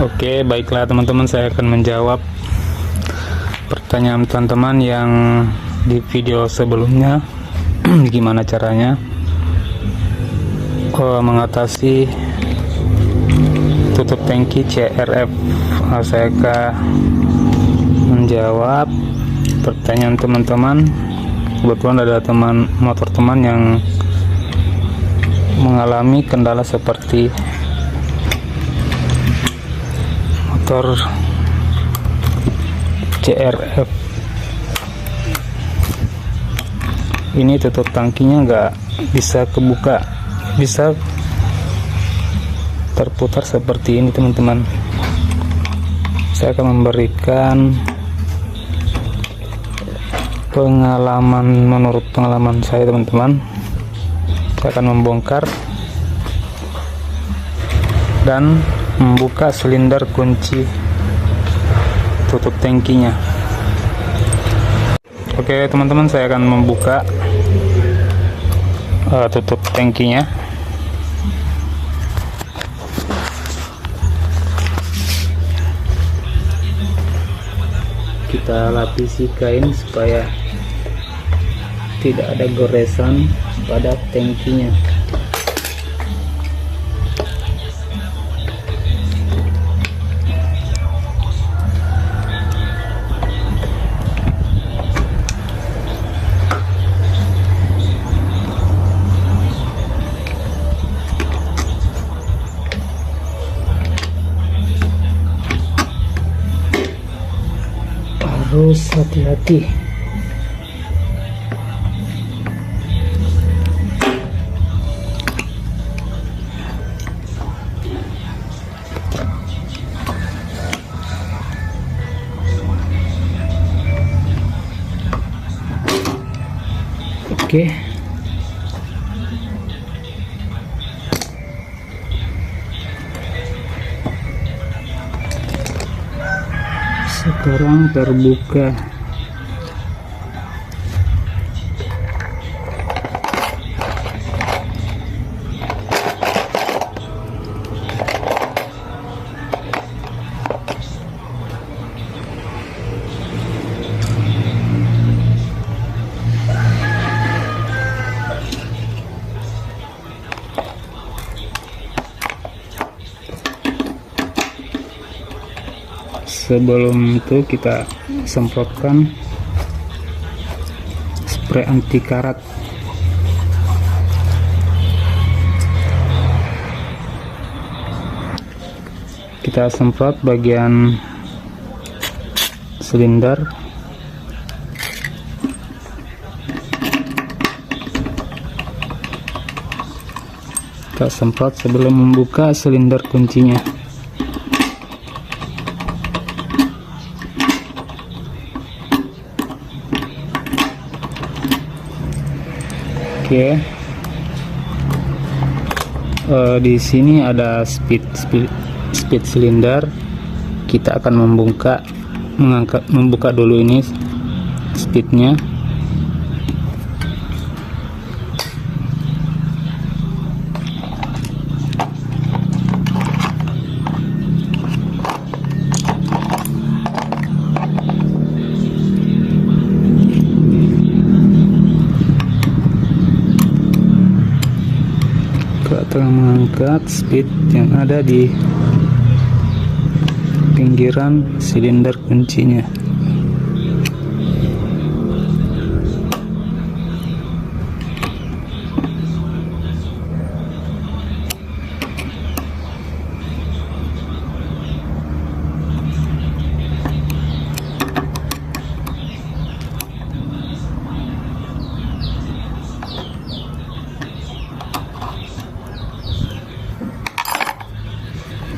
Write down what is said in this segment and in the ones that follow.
Oke, baiklah teman-teman, saya akan menjawab pertanyaan teman-teman yang di video sebelumnya. Gimana caranya mengatasi tutup tangki CRF. Saya akan menjawab pertanyaan teman-teman. Kebetulan ada motor teman yang mengalami kendala seperti motor CRF ini, tutup tangkinya nggak bisa kebuka, bisa terputar seperti ini teman-teman. Saya akan memberikan pengalaman, menurut pengalaman saya teman-teman. Saya akan membongkar dan membuka silinder kunci tutup tangkinya. Oke teman-teman, saya akan membuka tutup tangkinya. Kita lapisi kain supaya tidak ada goresan pada tangkinya. Harus hati-hati. Oke. Sekarang terbuka. Sebelum itu kita semprotkan spray anti karat. Kita semprot bagian silinder. Kita semprot sebelum membuka silinder kuncinya. Oke, di sini ada speed silinder. Kita akan membuka dulu ini speednya. Telah mengangkat speed yang ada di pinggiran silinder kuncinya.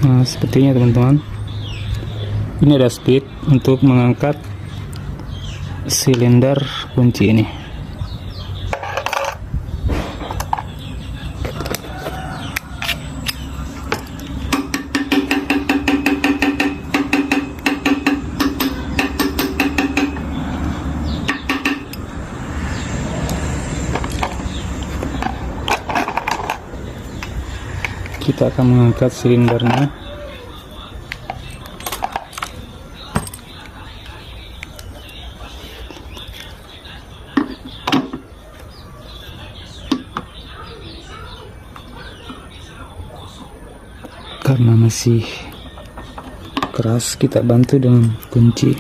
Nah, sepertinya teman-teman, ini ada speed untuk mengangkat silinder kunci ini. Kita akan mengangkat silindernya. Karena masih keras, kita bantu dengan kunci.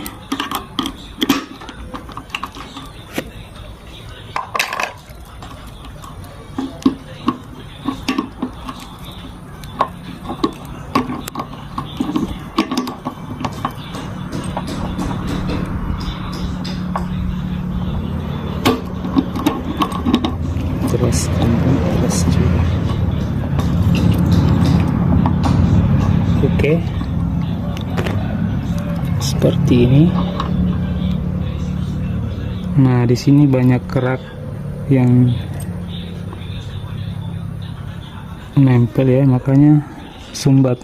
Terus juga. Oke, seperti ini. Nah, di sini banyak kerak yang nempel ya, makanya sumbat.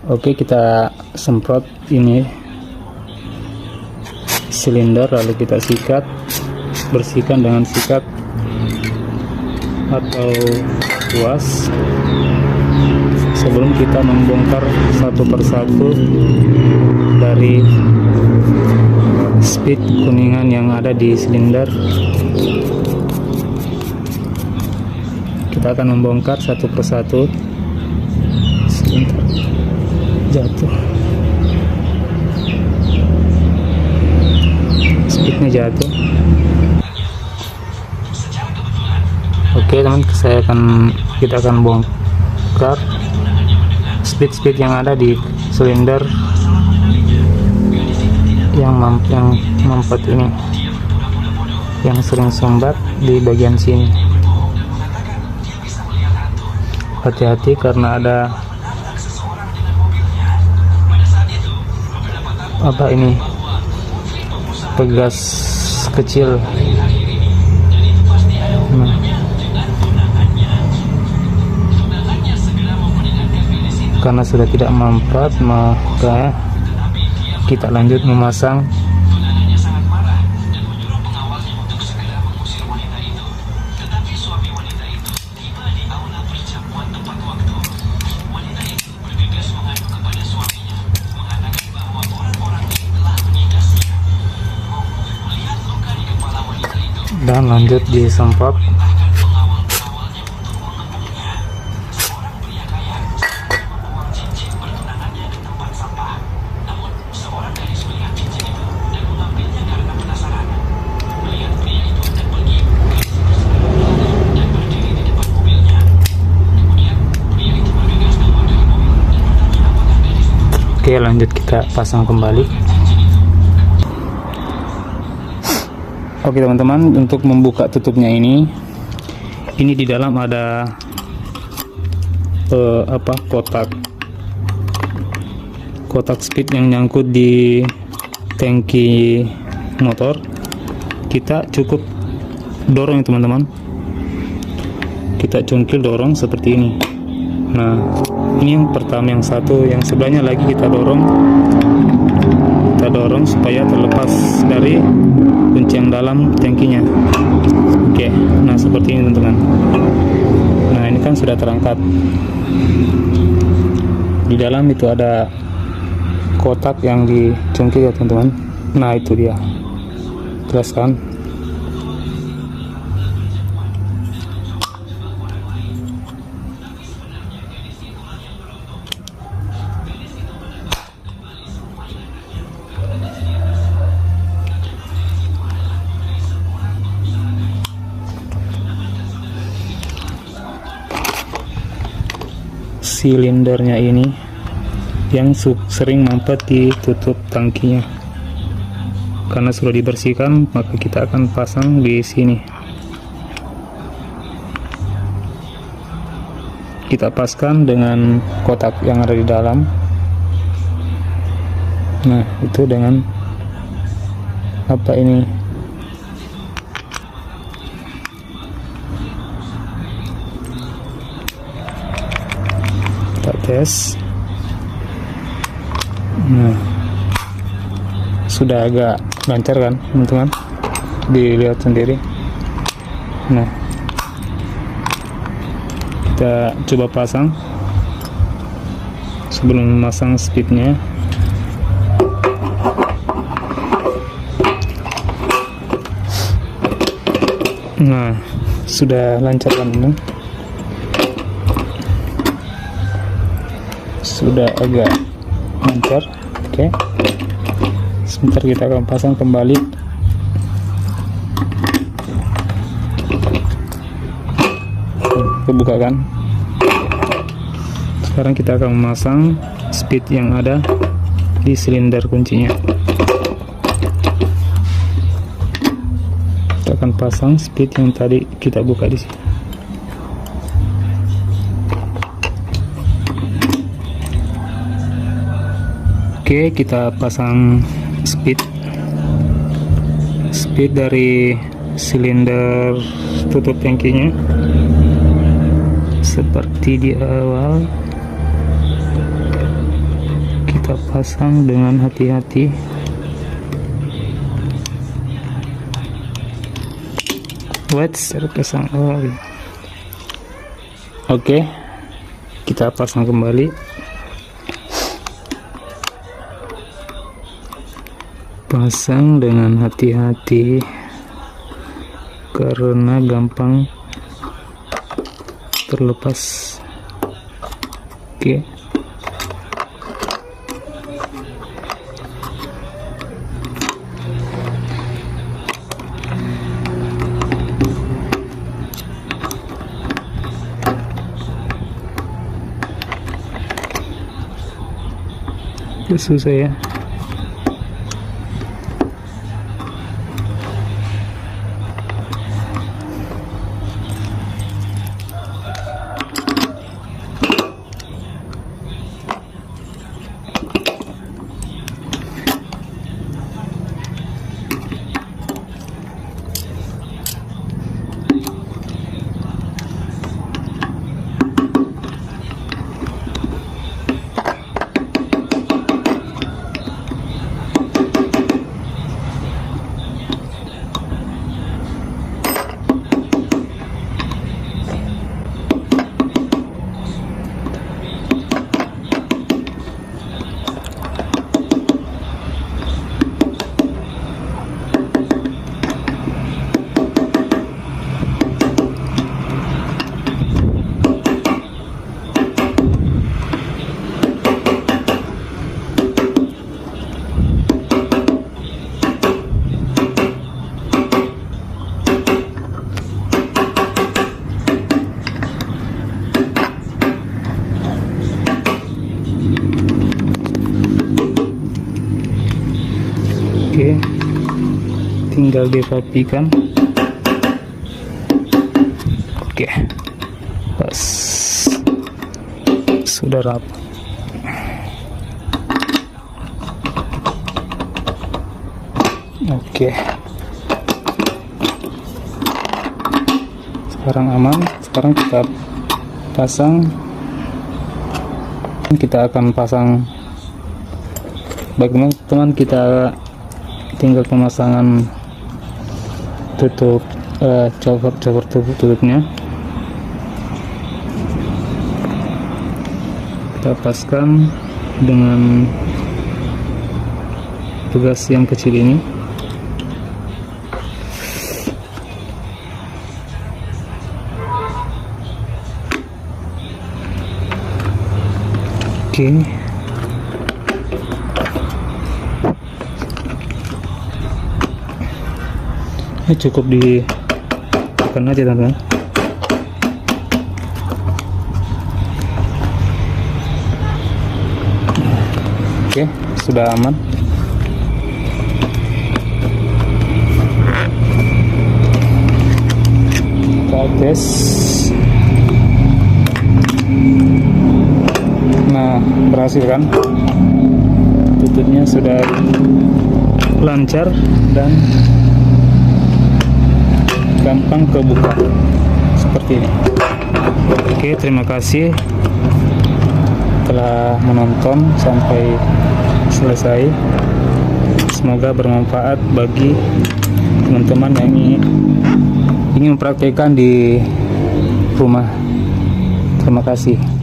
Oke, kita semprot ini silinder, lalu kita sikat, bersihkan dengan sikat atau kuas sebelum kita membongkar satu persatu dari speed kuningan yang ada di silinder. Kita akan membongkar satu persatu. Sebentar, jatuh, speednya jatuh. Oke teman, kita akan bongkar speed yang ada di silinder yang mampet ini, yang sering sumbat di bagian sini. Hati-hati karena ada pegas kecil. Karena sudah tidak mampet, maka kita lanjut memasang dan lanjut disemprot. Oke, lanjut kita pasang kembali. Oke teman-teman, untuk membuka tutupnya ini di dalam ada kotak speed yang nyangkut di tangki motor. Kita cukup dorong ya teman-teman, kita cungkil dorong seperti ini. Nah, ini yang pertama, yang satu, yang sebelahnya lagi kita dorong supaya terlepas dari kunci yang dalam tangkinya. Oke, nah seperti ini teman-teman. Nah, ini kan sudah terangkat. Di dalam itu ada kotak yang dicungkil ya teman-teman. Nah, itu dia. Jelas kan? Silindernya ini yang sering mampet di tutup tangkinya. Karena sudah dibersihkan, maka kita akan pasang di sini. Kita paskan dengan kotak yang ada di dalam. Nah, itu dengan kita tes. Nah, sudah agak lancar kan teman-teman, dilihat sendiri. Nah, kita coba pasang sebelum memasang speednya. Nah, sudah lancar kan teman. sudah agak lancar. Oke, sebentar kita akan pasang kembali. Kebuka kan. Sekarang kita akan memasang speed yang ada di silinder kuncinya. Kita akan pasang speed yang tadi kita buka di sini. Oke, kita pasang speed dari silinder tutup tangkinya seperti di awal. Kita pasang dengan hati-hati. Terpasang. Oke, kita pasang kembali. Pasang dengan hati-hati karena gampang terlepas. Oke. Susah ya. Oke, tinggal dirapikan. Oke, pas, sudah rapi. Oke, sekarang aman. Sekarang kita pasang. Kita akan pasang. Bagaimana teman, kita tinggal pemasangan tutup cover tutupnya. Kita paskan dengan tugas yang kecil ini. Oke. Ini cukup ditekan aja teman-teman. Oke, sudah aman. Kita tes. Nah, berhasil kan? Tutupnya sudah lancar dan gampang kebuka seperti ini. Oke, terima kasih telah menonton sampai selesai. Semoga bermanfaat bagi teman-teman yang ingin mempraktikkan di rumah. Terima kasih.